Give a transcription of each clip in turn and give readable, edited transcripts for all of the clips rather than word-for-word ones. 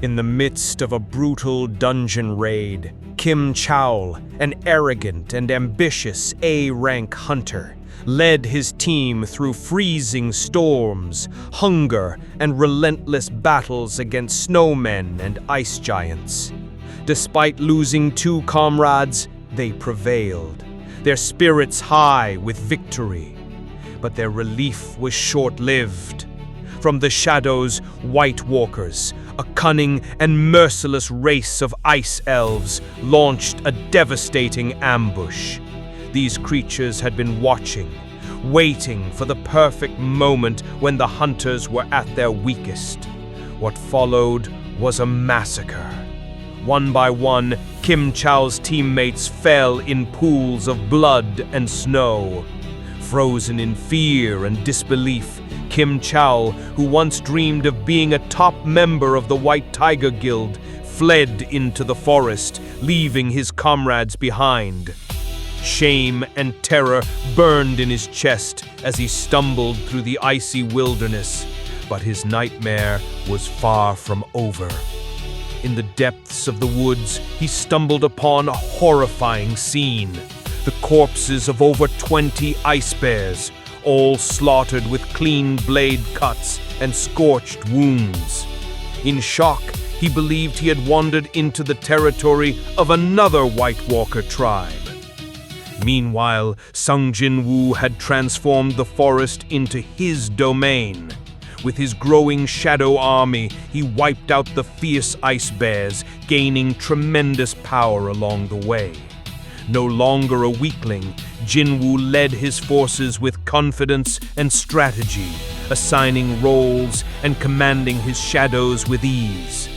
In the midst of a brutal dungeon raid, Kim Chaol, an arrogant and ambitious A-rank hunter, led his team through freezing storms, hunger, and relentless battles against snowmen and ice giants. Despite losing 2 comrades, they prevailed, their spirits high with victory. But their relief was short-lived. From the shadows, White Walkers, a cunning and merciless race of ice elves, launched a devastating ambush. These creatures had been watching, waiting for the perfect moment when the hunters were at their weakest. What followed was a massacre. One by one, Kim Chao's teammates fell in pools of blood and snow. Frozen in fear and disbelief, Kim Chao, who once dreamed of being a top member of the White Tiger Guild, fled into the forest, leaving his comrades behind. Shame and terror burned in his chest as he stumbled through the icy wilderness, but his nightmare was far from over. In the depths of the woods, he stumbled upon a horrifying scene. The corpses of over 20 ice bears, all slaughtered with clean blade cuts and scorched wounds. In shock, he believed he had wandered into the territory of another White Walker tribe. Meanwhile, Sung Jinwoo had transformed the forest into his domain. With his growing shadow army, he wiped out the fierce ice bears, gaining tremendous power along the way. No longer a weakling, Jinwoo led his forces with confidence and strategy, assigning roles and commanding his shadows with ease.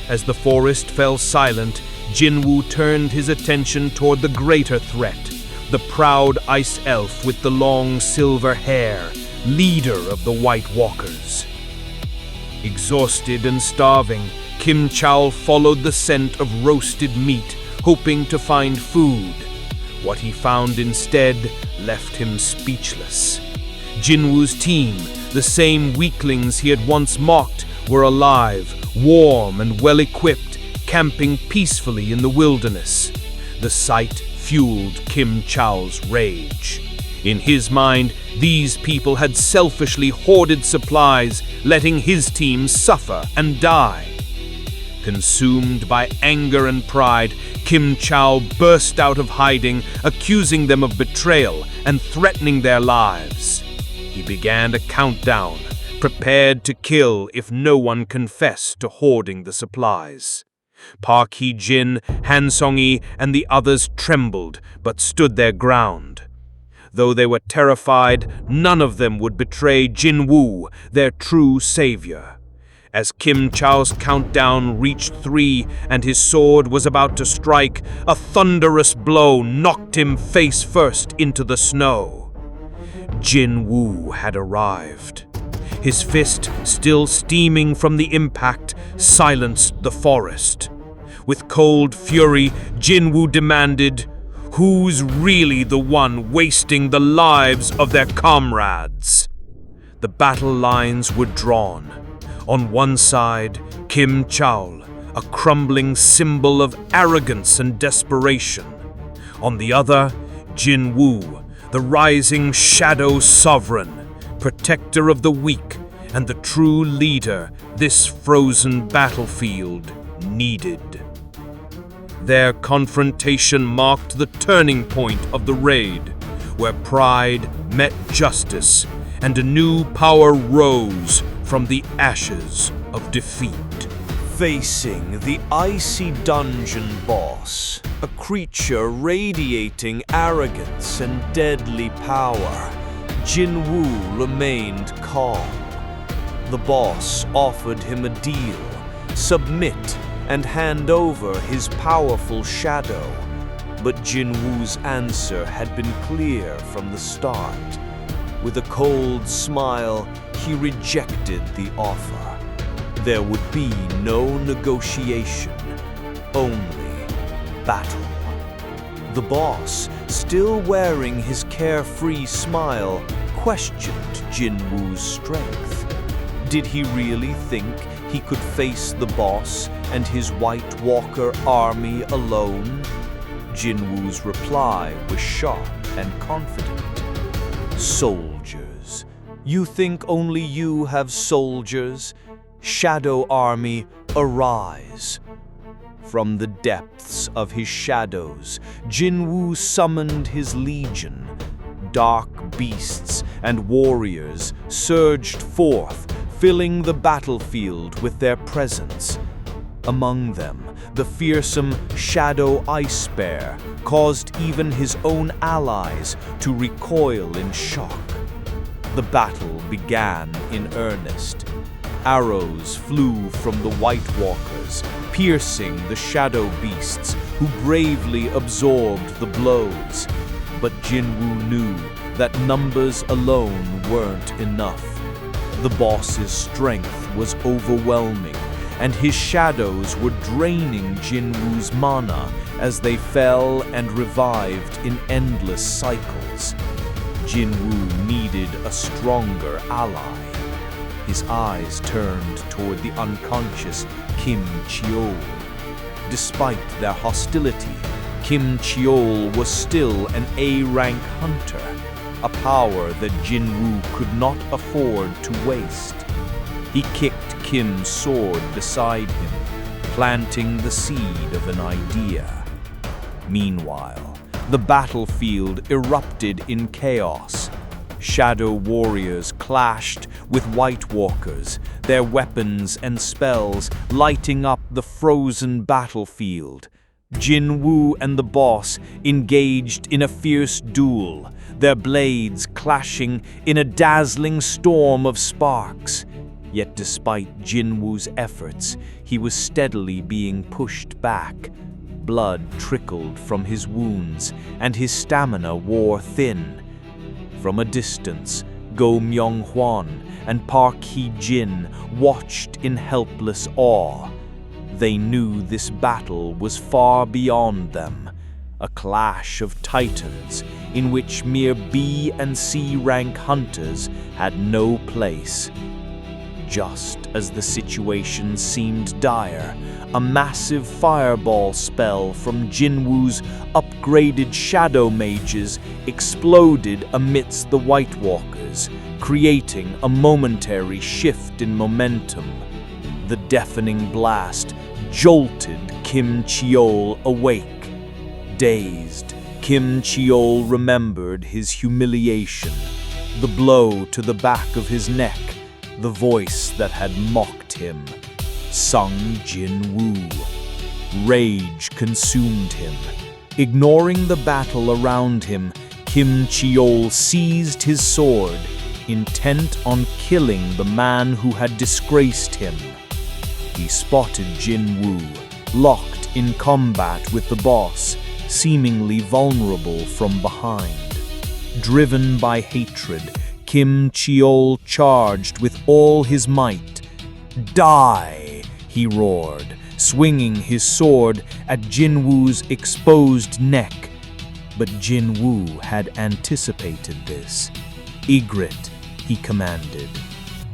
As the forest fell silent, Jinwoo turned his attention toward the greater threat, the proud ice elf with the long silver hair, leader of the White Walkers. Exhausted and starving, Kim Chao followed the scent of roasted meat, hoping to find food. What he found instead left him speechless. Jinwoo's team, the same weaklings he had once mocked, were alive, warm and well-equipped, camping peacefully in the wilderness. The sight fueled Kim Chao's rage. In his mind, these people had selfishly hoarded supplies, letting his team suffer and die. Consumed by anger and pride, Kim Chao burst out of hiding, accusing them of betrayal and threatening their lives. He began a countdown, prepared to kill if no one confessed to hoarding the supplies. Park Hee-jin, Han Songyi, and the others trembled, but stood their ground. Though they were terrified, none of them would betray Jinwoo, their true savior. As Kim Chao's countdown reached 3 and his sword was about to strike, a thunderous blow knocked him face first into the snow. Jinwoo had arrived. His fist, still steaming from the impact, silenced the forest. With cold fury, Jinwoo demanded, "Who's really the one wasting the lives of their comrades?" The battle lines were drawn. On one side, Kim Chao, a crumbling symbol of arrogance and desperation. On the other, Jinwoo, the rising shadow sovereign, protector of the weak and the true leader this frozen battlefield needed. Their confrontation marked the turning point of the raid, where pride met justice and a new power rose from the ashes of defeat. Facing the icy dungeon boss, a creature radiating arrogance and deadly power, Jinwoo remained calm. The boss offered him a deal: submit and hand over his powerful shadow. But Jinwoo's answer had been clear from the start. With a cold smile, he rejected the offer. There would be no negotiation, only battle. The boss, still wearing his carefree smile, questioned Jinwoo's strength. Did he really think he could face the boss and his White Walker army alone? Jinwoo's reply was sharp and confident. Soldiers. You think only you have soldiers? Shadow army, arise. From the depths of his shadows, Jinwoo summoned his legion. Dark beasts and warriors surged forth, filling the battlefield with their presence. Among them, the fearsome Shadow Ice Bear caused even his own allies to recoil in shock. The battle began in earnest. Arrows flew from the White Walkers, piercing the shadow beasts who bravely absorbed the blows. But Jinwoo knew that numbers alone weren't enough. The boss's strength was overwhelming, and his shadows were draining Jinwoo's mana as they fell and revived in endless cycles. Jinwoo needed a stronger ally. His eyes turned toward the unconscious Kim Cheol. Despite their hostility, Kim Cheol was still an A-rank hunter, a power that Jinwoo could not afford to waste. He kicked Kim's sword beside him, planting the seed of an idea. Meanwhile, the battlefield erupted in chaos. Shadow warriors clashed with White Walkers, their weapons and spells lighting up the frozen battlefield. Jinwoo and the boss engaged in a fierce duel, their blades clashing in a dazzling storm of sparks. Yet despite Jinwoo's efforts, he was steadily being pushed back. Blood trickled from his wounds, and his stamina wore thin. From a distance, Go Myung-hwan and Park Hee-jin watched in helpless awe. They knew this battle was far beyond them, a clash of titans in which mere B and C rank hunters had no place. Just as the situation seemed dire, a massive fireball spell from Jinwoo's upgraded shadow mages exploded amidst the White Walkers, creating a momentary shift in momentum. The deafening blast jolted Kim Cheol awake. Dazed, Kim Cheol remembered his humiliation, the blow to the back of his neck, the voice that had mocked him. Sung Jinwoo. Rage consumed him. Ignoring the battle around him, Kim Cheol seized his sword, intent on killing the man who had disgraced him. He spotted Jinwoo, locked in combat with the boss, seemingly vulnerable from behind. Driven by hatred, Kim Cheol charged with all his might. "Die!" he roared, swinging his sword at Jinwoo's exposed neck. But Jinwoo had anticipated this. "Ygritte," he commanded.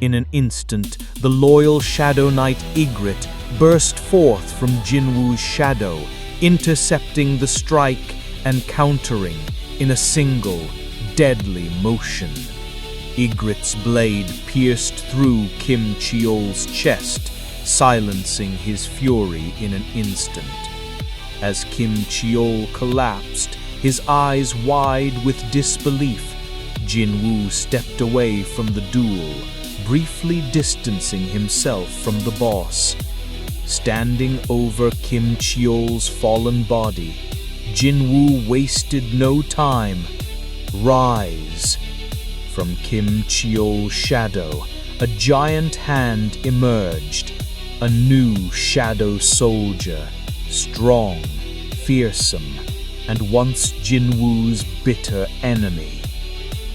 In an instant, the loyal Shadow Knight Ygritte burst forth from Jinwoo's shadow, intercepting the strike and countering in a single, deadly motion. Ygritte's blade pierced through Kim Cheol's chest, silencing his fury in an instant. As Kim Cheol collapsed, his eyes wide with disbelief, Jinwoo stepped away from the duel, briefly distancing himself from the boss. Standing over Kim Cheol's fallen body, Jinwoo wasted no time. "Rise!" From Kim Cheol's shadow, a giant hand emerged, a new shadow soldier, strong, fearsome, and once Jinwoo's bitter enemy.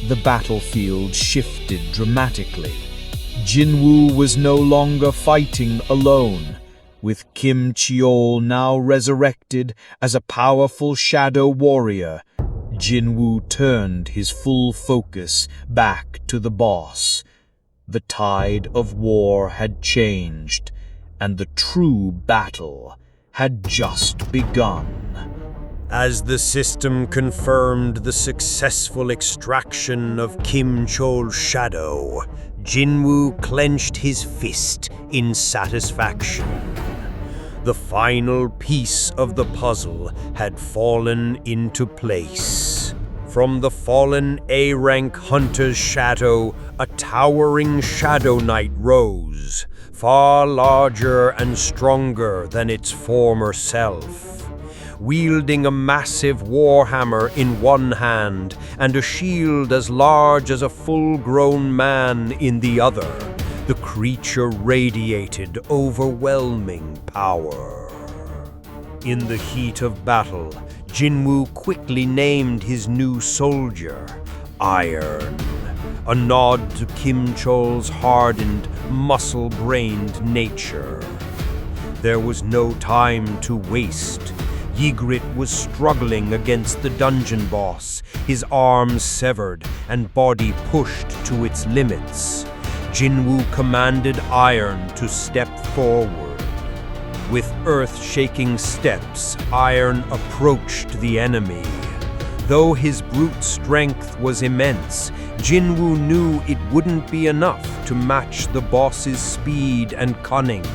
The battlefield shifted dramatically. Jinwoo was no longer fighting alone, with Kim Cheol now resurrected as a powerful shadow warrior. Jinwoo turned his full focus back to the boss. The tide of war had changed, and the true battle had just begun. As the system confirmed the successful extraction of Kim Chol's shadow, Jinwoo clenched his fist in satisfaction. The final piece of the puzzle had fallen into place. From the fallen A-rank hunter's shadow, a towering Shadow Knight rose, far larger and stronger than its former self. Wielding a massive warhammer in one hand and a shield as large as a full-grown man in the other, the creature radiated overwhelming power. In the heat of battle, Jinwoo quickly named his new soldier Iron, a nod to Kim Chol's hardened, muscle-brained nature. There was no time to waste. Ygritte was struggling against the dungeon boss, his arms severed and body pushed to its limits. Jinwoo commanded Iron to step forward. With earth-shaking steps, Iron approached the enemy. Though his brute strength was immense, Jinwoo knew it wouldn't be enough to match the boss's speed and cunning.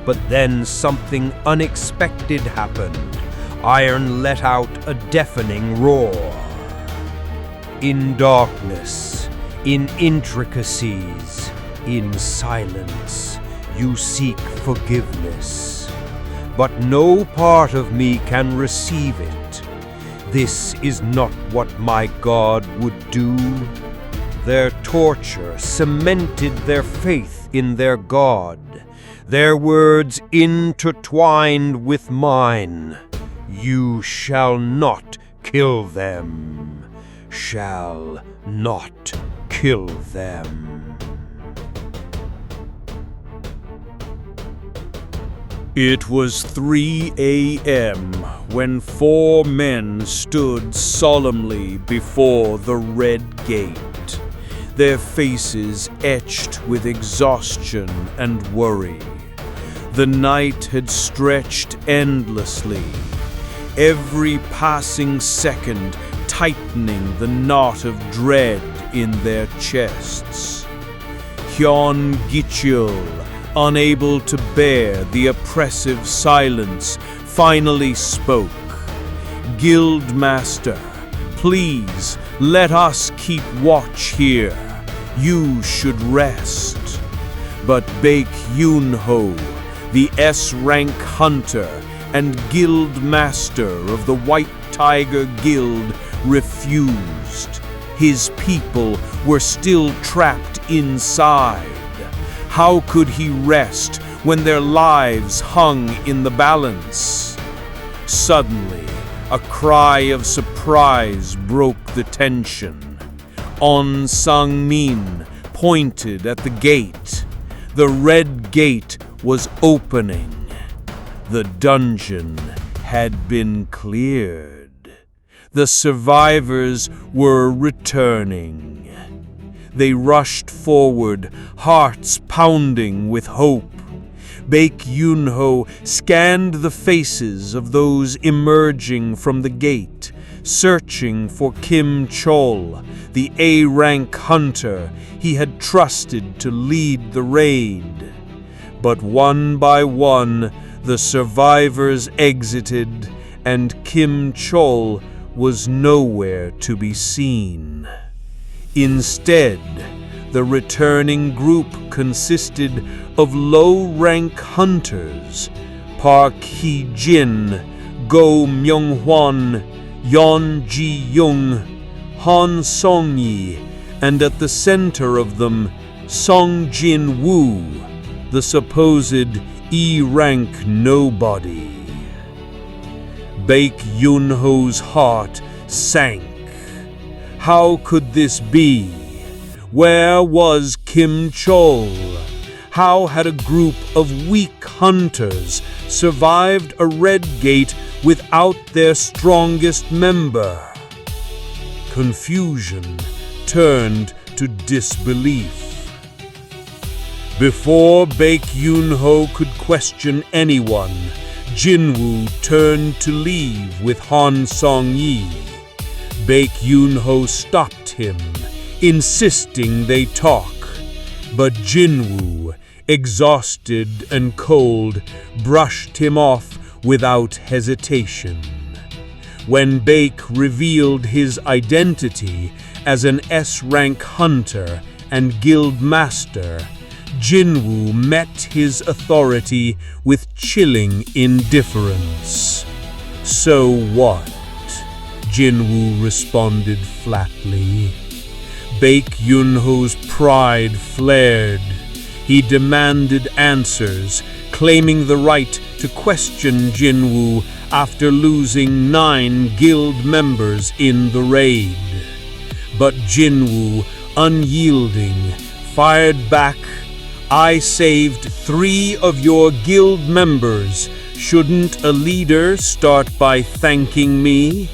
But then something unexpected happened. Iron let out a deafening roar. In darkness, in intricacies, in silence, you seek forgiveness. But no part of me can receive it. This is not what my God would do. Their torture cemented their faith in their God. Their words intertwined with mine. You shall not kill them. Shall not kill them. It was 3 a.m. when 4 men stood solemnly before the Red Gate, their faces etched with exhaustion and worry. The night had stretched endlessly, every passing second tightening the knot of dread in their chests. Hyun Gicheol, unable to bear the oppressive silence, finally spoke. Guildmaster, please let us keep watch here. You should rest. But Baek Yunho, the S-rank hunter and guild master of the White Tiger Guild, refused. His people were still trapped inside. How could he rest when their lives hung in the balance? Suddenly, a cry of surprise broke the tension. Han Songyi pointed at the gate. The Red Gate was opening. The dungeon had been cleared. The survivors were returning. They rushed forward, hearts pounding with hope. Baek Yunho scanned the faces of those emerging from the gate, searching for Kim Chol, the A-rank hunter he had trusted to lead the raid. But one by one, the survivors exited, and Kim Chol was nowhere to be seen. Instead, the returning group consisted of low-rank hunters: Park Hee-jin, Go Myung-hwan, Yeon Ji-young, Han Songyi, and at the center of them, Song Jin-woo, the supposed E-rank nobody. Baek Yunho's heart sank. How could this be? Where was Kim Chol? How had a group of weak hunters survived a Red Gate without their strongest member? Confusion turned to disbelief. Before Baek-Yun-ho could question anyone, Jinwoo turned to leave with Han Songyi. Baek-Yun-ho stopped him, insisting they talk. But Jinwoo, exhausted and cold, brushed him off without hesitation. When Baek revealed his identity as an S-rank hunter and guild master, Jinwoo met his authority with chilling indifference. "So what?" Jinwoo responded flatly. Baek-Yun-ho's pride flared. He demanded answers, claiming the right to question Jinwoo after losing 9 guild members in the raid. But Jinwoo, unyielding, fired back, "I saved 3 of your guild members. Shouldn't a leader start by thanking me?"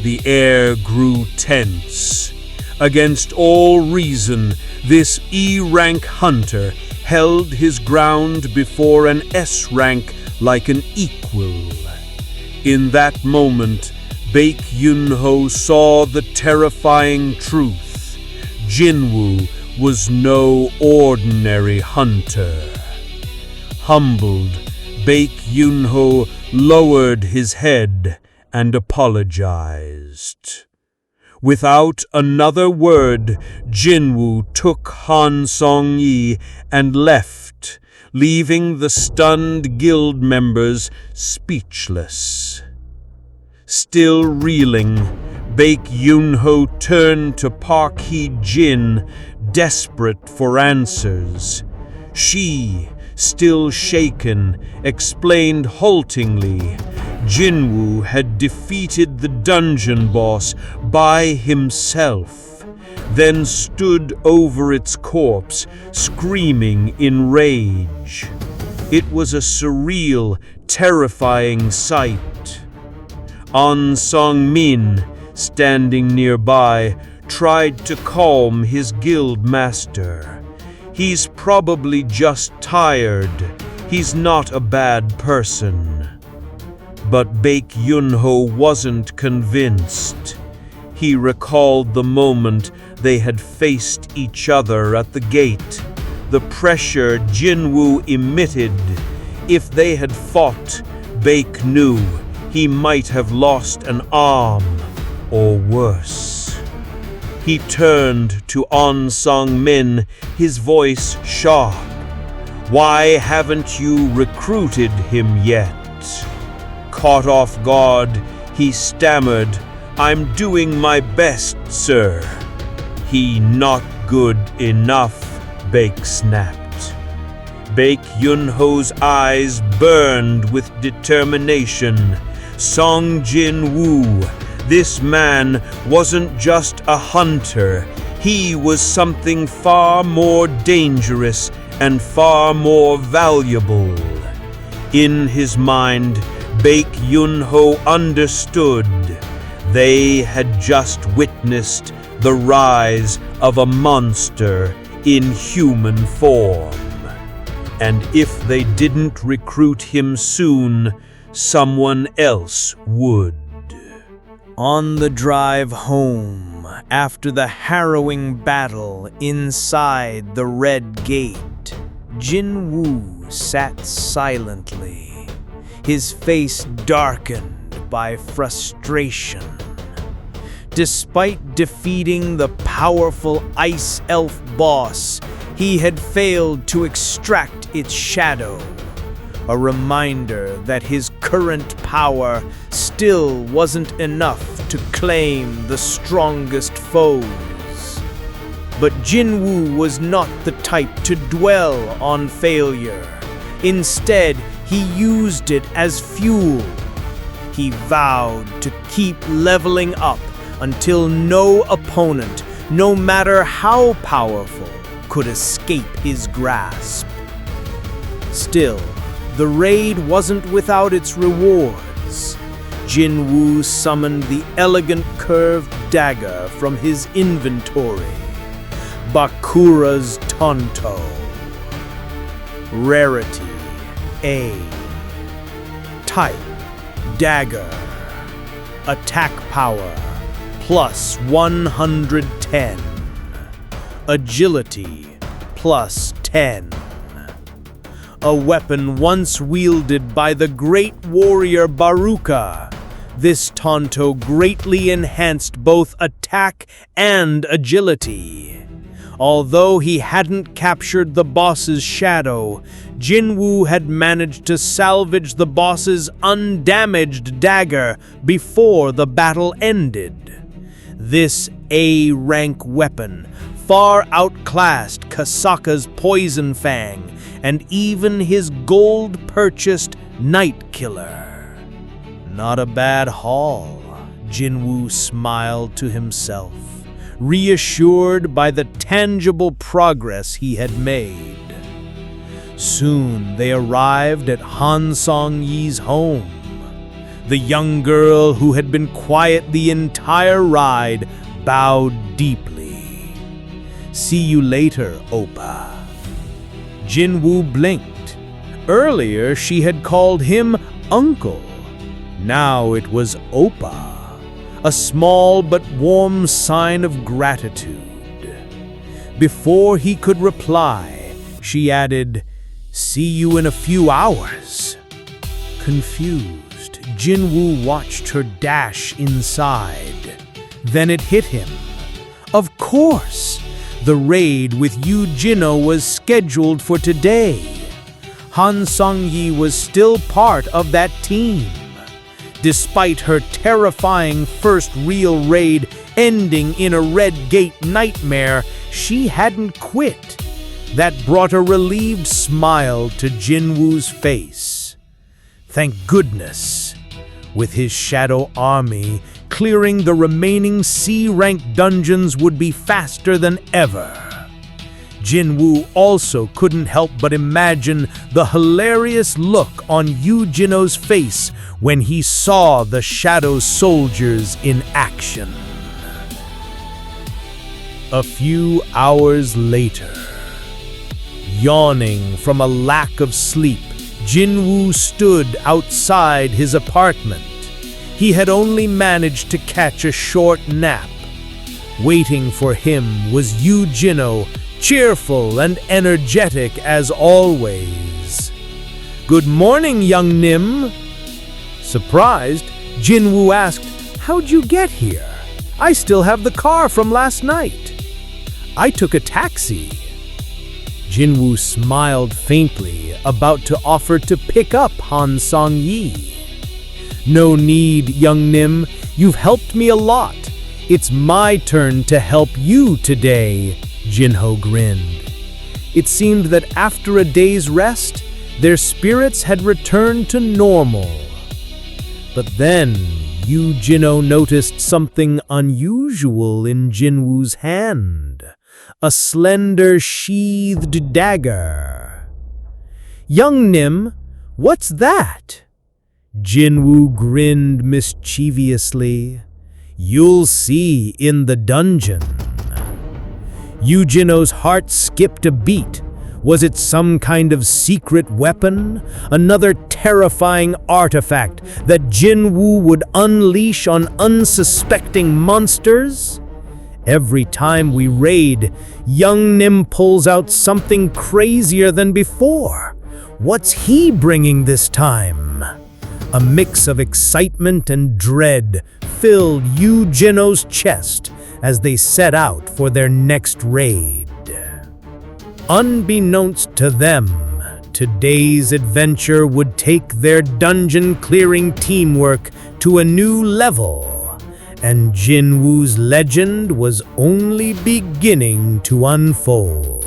The air grew tense. Against all reason, this E-rank hunter held his ground before an S-rank like an equal. In that moment, Baek-Yun-ho saw the terrifying truth. Jinwoo was no ordinary hunter. Humbled, Baek-Yun-ho lowered his head and apologized. Without another word, Jinwoo took Han Songyi and left, leaving the stunned guild members speechless. Still reeling, Baek-Yun-ho turned to Park Hee-jin, desperate for answers. She, still shaken, explained haltingly, Jinwoo had defeated the dungeon boss by himself, then stood over its corpse, screaming in rage. It was a surreal, terrifying sight. Han Songmin, standing nearby, tried to calm his guild master. "He's probably just tired. He's not a bad person." But Baek-Yun-ho wasn't convinced. He recalled the moment they had faced each other at the gate, the pressure Jinwoo emitted. If they had fought, Baek knew he might have lost an arm, or worse. He turned to Han Songmin, his voice sharp. "Why haven't you recruited him yet?" Caught off guard, he stammered, "I'm doing my best, sir." "He not good enough," Baek snapped. Baek-Yun-ho's eyes burned with determination. Song Jinwoo, this man wasn't just a hunter. He was something far more dangerous and far more valuable. In his mind, Baek-Yun-ho understood. They had just witnessed the rise of a monster in human form. And if they didn't recruit him soon, someone else would. On the drive home, after the harrowing battle inside the Red Gate, Jinwoo sat silently, his face darkened by frustration. Despite defeating the powerful Ice Elf boss, he had failed to extract its shadow, a reminder that his current power still wasn't enough to claim the strongest foes. But Jinwoo was not the type to dwell on failure. Instead, he used it as fuel. He vowed to keep leveling up until no opponent, no matter how powerful, could escape his grasp. Still, the raid wasn't without its rewards. Jinwoo summoned the elegant curved dagger from his inventory, Bakura's Tanto. Rarity A. Type dagger. Attack power plus 110. Agility plus 10. A weapon once wielded by the great warrior Bakura. This Tanto greatly enhanced both attack and agility. Although he hadn't captured the boss's shadow, Jinwoo had managed to salvage the boss's undamaged dagger before the battle ended. This A-rank weapon far outclassed Kasaka's Poison Fang and even his gold-purchased Night Killer. Not a bad haul, Jinwoo smiled to himself, reassured by the tangible progress he had made. Soon they arrived at Han Songyi's home. The young girl who had been quiet the entire ride bowed deeply. "See you later, Oppa." Jinwoo blinked. Earlier she had called him uncle. Now it was Oppa, a small but warm sign of gratitude. Before he could reply, she added, "See you in a few hours." Confused, Jinwoo watched her dash inside. Then it hit him. Of course! The raid with Yoo Jinho was scheduled for today. Han Songyi was still part of that team. Despite her terrifying first real raid ending in a Red Gate nightmare, she hadn't quit. That brought a relieved smile to Jinwoo's face. Thank goodness. With his shadow army, clearing the remaining C-rank dungeons would be faster than ever. Jinwoo also couldn't help but imagine the hilarious look on Yoo Jinho's face when he saw the Shadow Soldiers in action. A few hours later, yawning from a lack of sleep, Jinwoo stood outside his apartment. He had only managed to catch a short nap. Waiting for him was Yoo Jinho, cheerful and energetic as always. "Good morning, young Nim." Surprised, Jinwoo asked, "How'd you get here? I still have the car from last night." "I took a taxi." Jinwoo smiled faintly, about to offer to pick up Han Songyi. "No need, young Nim. You've helped me a lot. It's my turn to help you today," Jinho grinned. It seemed that after a day's rest, their spirits had returned to normal. But then, Yoo Jinho noticed something unusual in Jinwoo's hand. A slender, sheathed dagger. "Young Nim, what's that?" Jinwoo grinned mischievously. "You'll see in the dungeon." Yoo Jinho's heart skipped a beat. Was it some kind of secret weapon? Another terrifying artifact that Jinwoo would unleash on unsuspecting monsters? Every time we raid, young Nim pulls out something crazier than before. What's he bringing this time? A mix of excitement and dread filled Yoo Jinho's chest as they set out for their next raid. Unbeknownst to them, today's adventure would take their dungeon-clearing teamwork to a new level, and Jinwoo's legend was only beginning to unfold.